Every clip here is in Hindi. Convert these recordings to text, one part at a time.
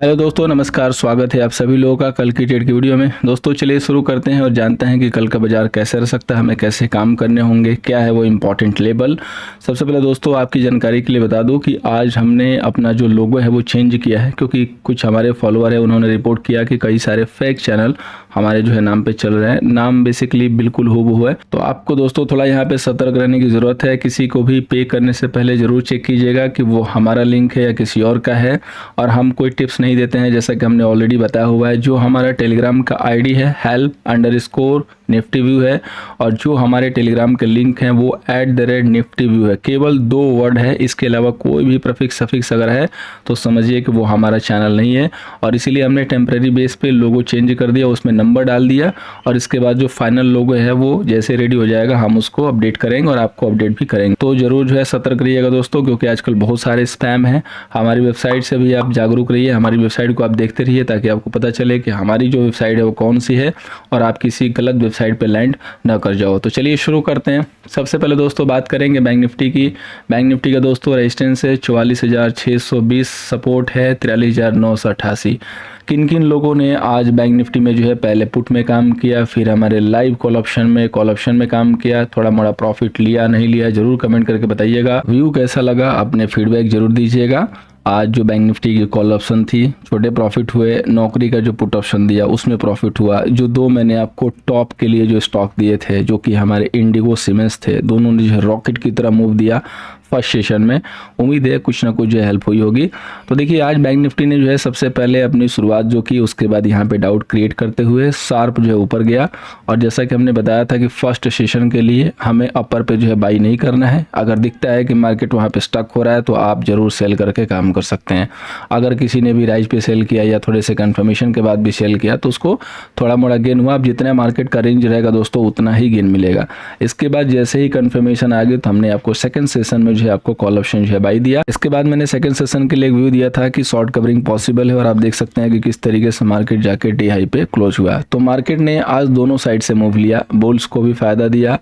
हेलो दोस्तों, नमस्कार। स्वागत है आप सभी लोगों का कल की ट्रेड की वीडियो में। दोस्तों चलिए शुरू करते हैं और जानते हैं कि कल का बाजार कैसे रह सकता है, हमें कैसे काम करने होंगे, क्या है वो इम्पोर्टेंट लेवल। सबसे पहले दोस्तों आपकी जानकारी के लिए बता दूं कि आज हमने अपना जो लोगो है वो चेंज किया है, क्योंकि कुछ हमारे फॉलोअर है उन्होंने रिपोर्ट किया कि कई सारे फेक चैनल हमारे जो है नाम पे चल रहे हैं। नाम बेसिकली बिल्कुल हूबहू है, तो आपको दोस्तों थोड़ा यहाँ पे सतर्क रहने की ज़रूरत है। किसी को भी पे करने से पहले ज़रूर चेक कीजिएगा कि वो हमारा लिंक है या किसी और का है। और हम कोई टिप्स नहीं देते हैं, जैसा कि हमने ऑलरेडी बताया हुआ है। जो हमारा टेलीग्राम का आईडी है help_niftyview है, और जो हमारे टेलीग्राम के लिंक हैं वो @niftyview है। केवल 2 वर्ड है, इसके अलावा कोई भी प्रीफिक्स सफिक्स अगर है तो समझिए कि वो हमारा चैनल नहीं है। और इसीलिए हमने टेम्परेरी बेस पे लोगो चेंज कर दिया, उसमें नंबर डाल दिया, और इसके बाद जो फाइनल लोगो है वो जैसे रेडी हो जाएगा हम उसको अपडेट करेंगे और आपको अपडेट भी करेंगे। तो जरूर जो है सतर्क रहिएगा दोस्तों, क्योंकि आजकल बहुत सारे स्पैम है। हमारी वेबसाइट से भी आप जागरूक रहिए, हमारी वेबसाइट को आप देखते रहिए, ताकि आपको पता चले कि हमारी जो वेबसाइट है वो कौन सी है और आप किसी गलत वेबसाइट पे लैंड ना कर जाओ। तो चलिए शुरू करते हैं। सबसे पहले दोस्तों बात करेंगे बैंक निफ्टी की। बैंक निफ्टी का दोस्तों रेजिस्टेंस है 44,620, सपोर्ट है 43,988। किन किन लोगों ने आज बैंक निफ्टी में जो है पहले पुट में काम किया, फिर हमारे लाइव कॉल ऑप्शन में काम किया, थोड़ा मोड़ा प्रॉफिट लिया नहीं लिया, जरूर कमेंट करके बताइएगा। व्यू कैसा लगा अपने फीडबैक जरूर दीजिएगा। आज जो बैंक निफ्टी की कॉल ऑप्शन थी छोटे प्रॉफिट हुए, नौकरी का जो पुट ऑप्शन दिया उसमें प्रॉफिट हुआ। जो 2 मैंने आपको टॉप के लिए जो स्टॉक दिए थे, जो कि हमारे इंडिगो सीमेंस थे, दोनों ने जो रॉकेट की तरह मूव दिया फर्स्ट सेशन में। उम्मीद है कुछ ना कुछ जो हेल्प हुई होगी। तो देखिए आज बैंक निफ्टी ने जो है सबसे पहले अपनी शुरुआत जो की, उसके बाद यहाँ पे डाउट क्रिएट करते हुए शार्प जो है ऊपर गया। और जैसा कि हमने बताया था कि फर्स्ट सेशन के लिए हमें अपर पे जो है बाई नहीं करना है। अगर दिखता है कि मार्केट वहाँ पे स्टक हो रहा है तो आप जरूर सेल करके काम कर सकते हैं। अगर किसी ने भी राइज पे सेल किया या थोड़े से कंफर्मेशन के बाद भी सेल किया तो उसको थोड़ा मोड़ा गेन हुआ। अब जितना मार्केट का रेंज रहेगा दोस्तों उतना ही गेन मिलेगा। इसके बाद जैसे ही कंफर्मेशन आ गई तो हमने आपको सेकंड सेशन में जो है आपको कॉल ऑप्शन जो है बाई दिया। इसके बाद मैंने सेकंड सेशन के लिए एक व्यू दिया था कि शॉर्ट कवरिंग पॉसिबल है, और आप देख सकते हैं कि किस तरीके से मार्केट जाके डी हाई पे क्लोज हुआ। तो मार्केट ने आज दोनों साइड से मूव लिया, बुल्स को भी फायदा दिया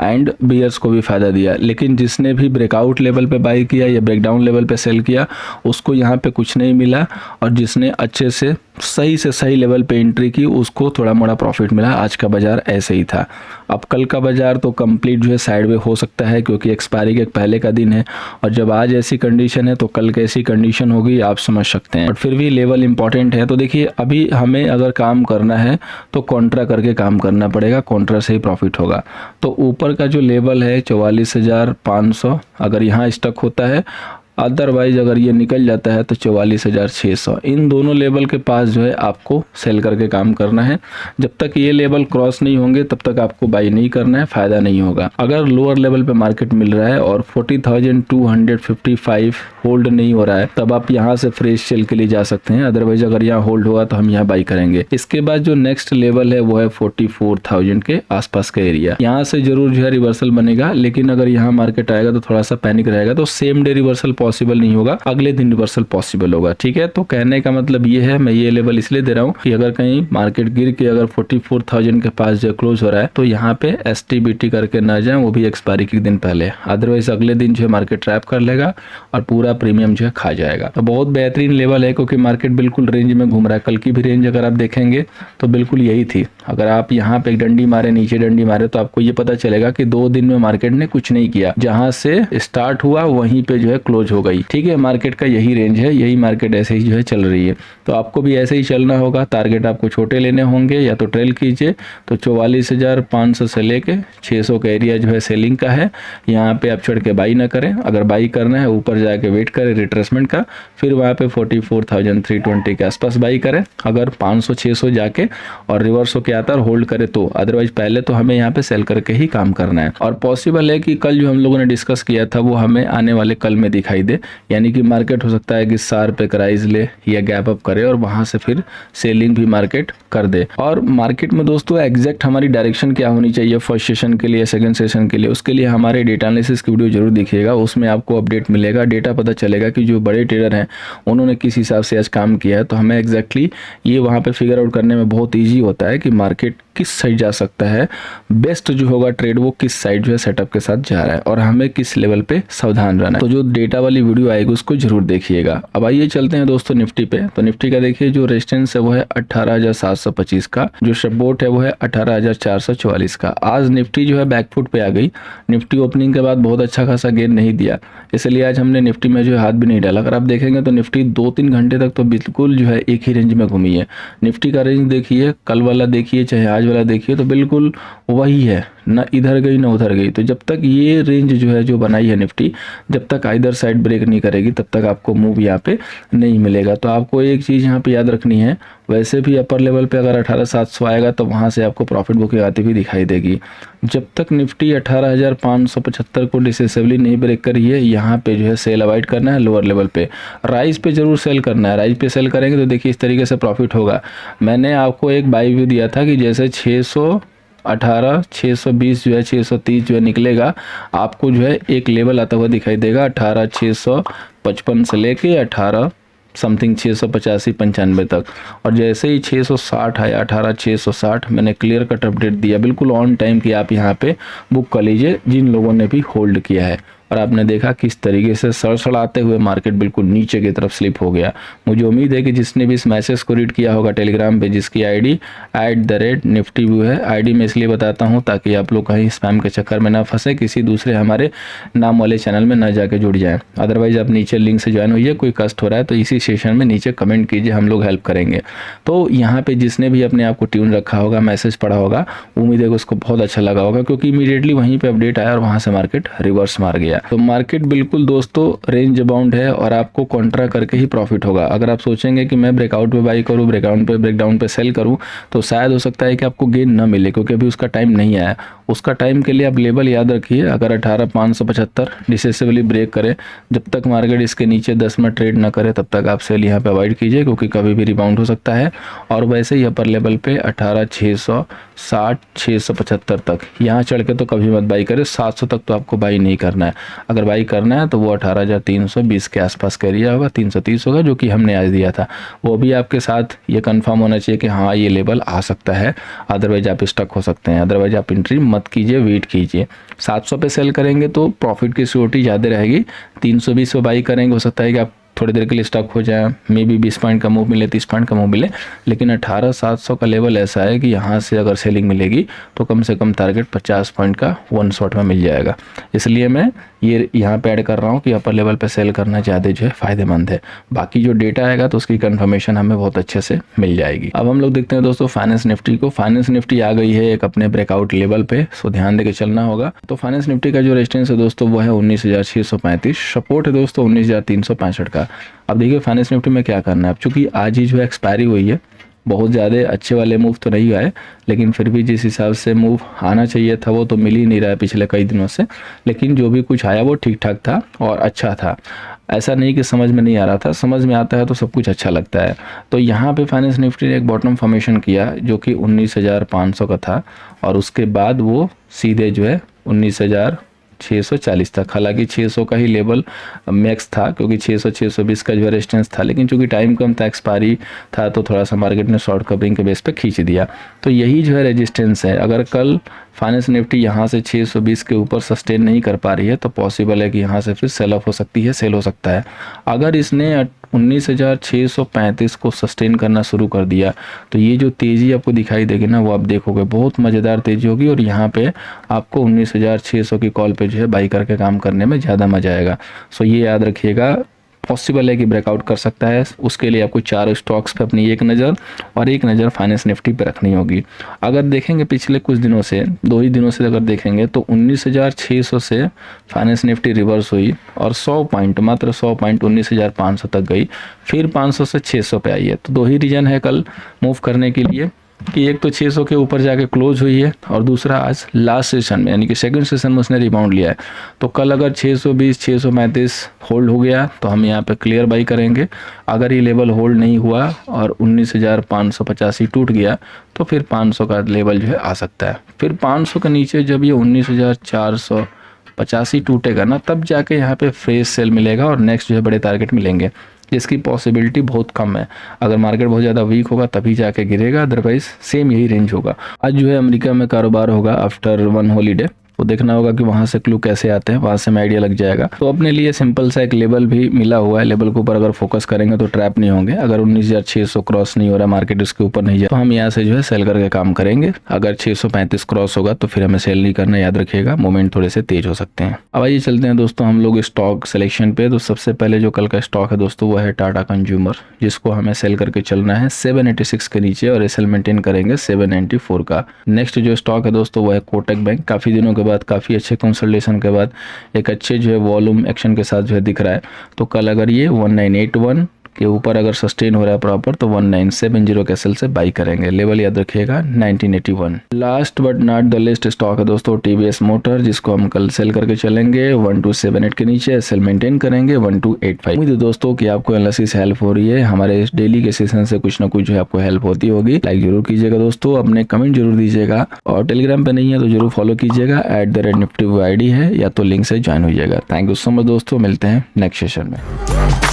एंड बियर्स को भी फायदा दिया। लेकिन जिसने भी ब्रेकआउट लेवल पे बाई किया या ब्रेकडाउन लेवल पे सेल किया उसको यहाँ पे कुछ नहीं मिला, और जिसने अच्छे से सही लेवल पे एंट्री की उसको थोड़ा मोड़ा प्रॉफिट मिला। आज का बाजार ऐसे ही था। अब कल का बाजार तो कंप्लीट जो है साइडवे हो सकता है, क्योंकि एक्सपायरी के पहले का दिन है, और जब आज ऐसी कंडीशन है तो कल कैसी कंडीशन होगी आप समझ सकते हैं। बट फिर भी लेवल इंपॉर्टेंट है। तो देखिए अभी हमें अगर काम करना है तो कॉन्ट्रा करके काम करना पड़ेगा, कॉन्ट्रा से ही प्रॉफिट होगा। तो ऊपर का जो लेवल है 44,500, अगर यहाँ स्टक होता है, अदरवाइज अगर ये निकल जाता है तो 44,600, इन दोनों लेवल के पास जो है आपको सेल करके काम करना है। जब तक ये लेवल क्रॉस नहीं होंगे तब तक आपको बाई नहीं करना है, फायदा नहीं होगा। अगर लोअर लेवल पे मार्केट मिल रहा है और 40,255 होल्ड नहीं हो रहा है तब आप यहाँ से फ्रेश सेल के लिए जा सकते हैं। अदरवाइज अगर यहाँ होल्ड होगा तो हम यहाँ बाई करेंगे। इसके बाद जो नेक्स्ट लेवल है वो है 44,000 के आसपास का एरिया। यहाँ से जरूर जो है रिवर्सल बनेगा, लेकिन अगर यहाँ मार्केट आएगा तो थोड़ा सा पैनिक रहेगा, तो सेम डे रिवर्सल पॉसिबल नहीं होगा, अगले दिन रिवर्सल पॉसिबल होगा। ठीक है, तो कहने का मतलब ये है, मैं ये लेवल इसलिए दे रहा हूँ कि अगर कहीं मार्केट गिर के अगर 44,000 के पास जो क्लोज हो रहा है तो यहाँ पे STBT करके ना जाए, वो भी एक्सपायरी के दिन पहले। अदरवाइज अगले दिन जो है मार्केट ट्रैप कर लेगा और पूरा प्रीमियम जो है खा जाएगा। तो बहुत बेहतरीन लेवल है, क्योंकि मार्केट बिल्कुल रेंज में घूम रहा है। कल की भी रेंज अगर आप देखेंगे तो बिल्कुल यही थी। अगर आप यहाँ पे एक डंडी मारे, नीचे डंडी मारे, तो आपको ये पता चलेगा कि 2 दिन में मार्केट ने कुछ नहीं किया, जहां से स्टार्ट हुआ वहीं पे जो है क्लोज हो गई। ठीक है, मार्केट का यही रेंज है, यही मार्केट ऐसे ही जो है चल रही है। तो आपको भी ऐसे ही चलना होगा। टारगेट आपको छोटे लेने होंगे, या तो ट्रेल कीजिए। तो 44,500 से लेके 600 का एरिया जो है सेलिंग का है। यहाँ पे आप चढ़ के बाई ना करें। अगर बाई करना है ऊपर जाके वेट करें रिट्रेसमेंट का, फिर वहाँ पे 44,320 के आसपास बाई करें। अगर 500-600 जाके और रिवर्स होके आता है होल्ड करे तो, अदरवाइज पहले तो हमें यहाँ पे सेल करके ही काम करना है। और पॉसिबल है कि कल जो हम लोगों ने डिस्कस किया था वो हमें आने वाले कल में दिखाई दे, यानी कि मार्केट हो सकता है कि शार्प एक राइज ले या गैप अप करे और वहां से फिर सेलिंग भी मार्केट कर दे। और मार्केट में दोस्तों एग्जैक्ट हमारी डायरेक्शन क्या होनी चाहिए फर्स्ट सेशन के लिए, सेकंड सेशन के लिए, उसके लिए हमारे डेटा एनालिसिस की वीडियो जरूर देखिएगा। उसमें आपको अपडेट मिलेगा, डेटा पता चलेगा कि जो बड़े ट्रेडर हैं उन्होंने किस हिसाब से आज काम किया है। तो हमें एग्जैक्टली ये वहाँ पे फिगर आउट करने में बहुत ईजी होता है कि मार्केट किस साइड जा सकता है, बेस्ट जो होगा ट्रेड वो किस साइड जो है सेटअप के साथ जा रहा है और हमें किस लेवल पे सावधान रहना है। तो जो डेटा वाली वीडियो आएगी उसको जरूर देखिएगा। अब आइए चलते हैं दोस्तों निफ्टी पे। तो निफ्टी का देखिए जो रेजिस्टेंस है वो है 18,725 का, जो सपोर्ट है वो है 18,444 का। आज निफ्टी जो है बैकफुट पे आ गई। निफ्टी ओपनिंग के बाद बहुत अच्छा खासा गेन नहीं दिया, इसलिए आज हमने निफ्टी में जो है हाथ भी नहीं डाला। अगर आप देखेंगे तो निफ्टी 2-3 घंटे तक तो बिल्कुल जो है एक ही रेंज में घूमी है। निफ्टी का रेंज देखिए, कल वाला देखिए चाहे आज वाला देखिए, तो बिल्कुल वही है, ना इधर गई ना उधर गई। तो जब तक ये रेंज जो है जो बनाई है निफ्टी, जब तक आइदर साइड ब्रेक नहीं करेगी तब तक आपको मूव यहाँ पे नहीं मिलेगा। तो आपको एक चीज़ यहाँ पे याद रखनी है, वैसे भी अपर लेवल पे अगर 18,700 आएगा तो वहाँ से आपको प्रॉफिट बुकिंग आती हुई दिखाई देगी। जब तक निफ्टी 18,575 को डिसेसिवली नहीं ब्रेक करी है, यहाँ पे जो है सेल अवॉइड करना है। लोअर लेवल पे राइज पे जरूर सेल करना है। राइज पे सेल करेंगे तो देखिए इस तरीके से प्रॉफिट होगा। मैंने आपको एक बाई व्यू दिया था कि जैसे 620 जो है 630 जो है निकलेगा, आपको जो है एक लेवल आता हुआ दिखाई देगा 18,655 से लेके 18 समथिंग 685-95 तक। और जैसे ही 660 आया 18,660, मैंने क्लियर कट अपडेट दिया बिल्कुल ऑन टाइम कि आप यहाँ पे बुक कर लीजिए, जिन लोगों ने भी होल्ड किया है। और आपने देखा किस तरीके से सड़सड़ाते हुए मार्केट बिल्कुल नीचे की तरफ स्लिप हो गया। मुझे उम्मीद है कि जिसने भी इस मैसेज को रीड किया होगा टेलीग्राम पे, जिसकी आईडी @niftyview है, आईडी मैं इसलिए बताता हूं ताकि आप लोग कहीं स्पैम के चक्कर में ना फंसे, किसी दूसरे हमारे नाम वाले चैनल में ना जाके जुड़ जाएं। अदरवाइज आप नीचे लिंक से ज्वाइन होइए। कोई कष्ट हो रहा है तो इसी सेशन में नीचे कमेंट कीजिए, हम लोग हेल्प करेंगे। तो यहाँ पे जिसने भी अपने आप को ट्यून रखा होगा, मैसेज पढ़ा होगा, उम्मीद है कि उसको बहुत अच्छा लगा होगा, क्योंकि इमीडिएटली वहीं पे अपडेट आया और वहाँ से मार्केट रिवर्स मार गया। तो मार्केट बिल्कुल दोस्तों रेंज बाउंड है और आपको कॉन्ट्रा करके ही प्रॉफिट होगा। अगर आप सोचेंगे कि मैं ब्रेकआउट पे बाई करूं, ब्रेकडाउन पे सेल करूं, तो शायद हो सकता है कि आपको गेन ना मिले, क्योंकि अभी उसका टाइम नहीं आया। उसका टाइम के लिए आप लेवल याद रखिए, अगर 18,575 डिसेसिवली ब्रेक करे, जब तक मार्केट इसके नीचे 10 में ट्रेड ना करे तब तक आप सेल यहाँ पे अवॉइड कीजिए, क्योंकि कभी भी रिबाउंड हो सकता है। और वैसे ही अपर लेवल पे 18,660 675 तक यहाँ चढ़ के तो कभी मत बाई करे। 700 तक तो आपको बाई नहीं करना है। अगर बाई करना है तो वो 18,320 के आसपास का एरिया होगा, 330 होगा, जो कि हमने आज दिया था। वो भी आपके साथ ये कंफर्म होना चाहिए कि हाँ ये लेवल आ सकता है, अदरवाइज आप स्टक हो सकते हैं। अदरवाइज आप एंट्री मत कीजिए, वेट कीजिए। 700 पे सेल करेंगे तो प्रॉफिट की सिक्योरिटी ज़्यादा रहेगी। 320 पे बाई करेंगे, हो सकता है कि आप थोड़ी देर के लिए स्टक हो जाए, मे बी 20 पॉइंट का मूव मिले, 30 पॉइंट का मूव मिले, लेकिन 18,700 का लेवल ऐसा है कि यहाँ से अगर सेलिंग मिलेगी तो कम से कम टारगेट 50 पॉइंट का वन शॉट में मिल जाएगा। इसलिए मैं ये यहाँ पे ऐड कर रहा हूँ कि अपर लेवल पे सेल करना ज़्यादा जो है फ़ायदेमंद है। बाकी जो डेटा आएगा तो उसकी कंफर्मेशन हमें बहुत अच्छे से मिल जाएगी। अब हम लोग देखते हैं दोस्तों फाइनेंस निफ्टी को। फाइनेंस निफ्टी आ गई है एक अपने ब्रेकआउट लेवल पे, सो ध्यान देके चलना होगा। तो फाइनेंस निफ्टी का जो रेजिस्टेंस है दोस्तों वो है 19,635, सपोर्ट है दोस्तों 19,365 का। अब देखिए फाइनेंस निफ्टी में क्या करना है। अब चूंकि आज ही जो है एक्सपायरी हुई है, बहुत ज़्यादा अच्छे वाले मूव तो नहीं आए, लेकिन फिर भी जिस हिसाब से मूव आना चाहिए था वो तो मिल ही नहीं रहा है पिछले कई दिनों से। लेकिन जो भी कुछ आया वो ठीक ठाक था और अच्छा था। ऐसा नहीं कि समझ में नहीं आ रहा था, समझ में आता है तो सब कुछ अच्छा लगता है। तो यहाँ पे फाइनेंस निफ्टी ने एक बॉटम फॉर्मेशन किया जो कि 19,500 का था, और उसके बाद वो सीधे जो है 19,640 तक। हालांकि 600 का ही लेवल मैक्स था, क्योंकि 600-620 का जो रेजिस्टेंस था, लेकिन चूंकि टाइम कम था, एक्सपायरी था, तो थोड़ा सा मार्केट ने शॉर्ट कवरिंग के बेस पे खींच दिया। तो यही जो है रेजिस्टेंस है। अगर कल फाइनेंस निफ्टी यहाँ से 620 के ऊपर सस्टेन नहीं कर पा रही है तो पॉसिबल है कि यहाँ से फिर सेल ऑफ हो सकती है, सेल हो सकता है। अगर इसने 19,635 को सस्टेन करना शुरू कर दिया तो ये जो तेज़ी आपको दिखाई देगी ना, वो आप देखोगे बहुत मज़ेदार तेज़ी होगी, और यहाँ पे आपको 19,600 की कॉल पे जो है बाई करके काम करने में ज़्यादा मज़ा आएगा। सो ये याद रखिएगा, पॉसिबल है कि ब्रेकआउट कर सकता है। उसके लिए आपको 4 स्टॉक्स पे अपनी एक नज़र और एक नज़र फाइनेंस निफ्टी पे रखनी होगी। अगर देखेंगे पिछले कुछ दिनों से, 2 ही दिनों से अगर देखेंगे तो 19,600 से फाइनेंस निफ्टी रिवर्स हुई और 100 पॉइंट, मात्र 100 पॉइंट 19,500 तक गई, फिर 500 से 600 पे आई है। तो 2 ही रीजन है कल मूव करने के लिए, कि एक तो 600 के ऊपर जाके क्लोज हुई है, और दूसरा आज लास्ट सेशन में यानी कि सेकंड सेशन में उसने रिबाउंड लिया है। तो कल अगर 620 635 होल्ड हो गया तो हम यहाँ पे क्लियर बाई करेंगे। अगर ये लेवल होल्ड नहीं हुआ और 19,585 टूट गया तो फिर 500 का लेवल जो है आ सकता है। फिर 500 के नीचे जब ये 19,485 टूटेगा ना, तब जाके यहाँ पे फ्रेश सेल मिलेगा और नेक्स्ट जो है बड़े टारगेट मिलेंगे। जिसकी पॉसिबिलिटी बहुत कम है। अगर मार्केट बहुत ज़्यादा वीक होगा तभी जाके गिरेगा, अदरवाइज सेम यही रेंज होगा। आज जो है अमेरिका में कारोबार होगा आफ्टर वन हॉलीडे, तो देखना होगा कि वहाँ से क्लू कैसे आते हैं, वहाँ से हमें आइडिया लग जाएगा। तो अपने लिए सिंपल सा एक लेवल भी मिला हुआ है, लेवल के ऊपर अगर फोकस करेंगे तो ट्रैप नहीं होंगे। अगर 19,600 क्रॉस नहीं हो रहा, मार्केट उसके ऊपर नहीं जाए, तो हम यहाँ से जो है सेल करके काम करेंगे। अगर 635 क्रॉस होगा तो फिर हमें सेल नहीं करना, याद रखिएगा, मोमेंट थोड़े से तेज हो सकते हैं। अब आइए चलते हैं दोस्तों हम लोग स्टॉक सिलेक्शन पे। तो सबसे पहले जो कल का स्टॉक है दोस्तों वो है टाटा कंज्यूमर, जिसको हमें सेल करके चलना है 786 के नीचे और एसएल मेंटेन करेंगे 794 का। नेक्स्ट जो स्टॉक है दोस्तों वो है कोटक बैंक। काफी दिनों के बाद, काफी अच्छे कंसल्टेशन के बाद एक अच्छे जो है वॉल्यूम एक्शन के साथ जो है दिख रहा है। तो कल अगर ये 1981 के ऊपर अगर सस्टेन हो रहा है प्रॉपर तो 1970 के एसएल से बाई करेंगे। लेवल याद रखिएगा 1981। Last but not the list stock है दोस्तों टीवीएस मोटर, जिसको हम कल सेल करके चलेंगे 1278 के नीचे, एसएल मेंटेन करेंगे 1285। उम्मीद है दोस्तों कि आपको एनालिसिस हेल्प हो रही है, हमारे इस डेली के सेशन से कुछ ना कुछ जो है आपको हेल्प होती होगी। लाइक जरूर कीजिएगा दोस्तों, अपने कमेंट जरूर दीजिएगा, और टेलीग्राम पे नहीं है तो जरूर फॉलो कीजिएगा, @nifty ID है, या तो लिंक से ज्वाइन हो जाएगा। थैंक यू सो मच दोस्तों, मिलते हैं नेक्स्ट सेशन में।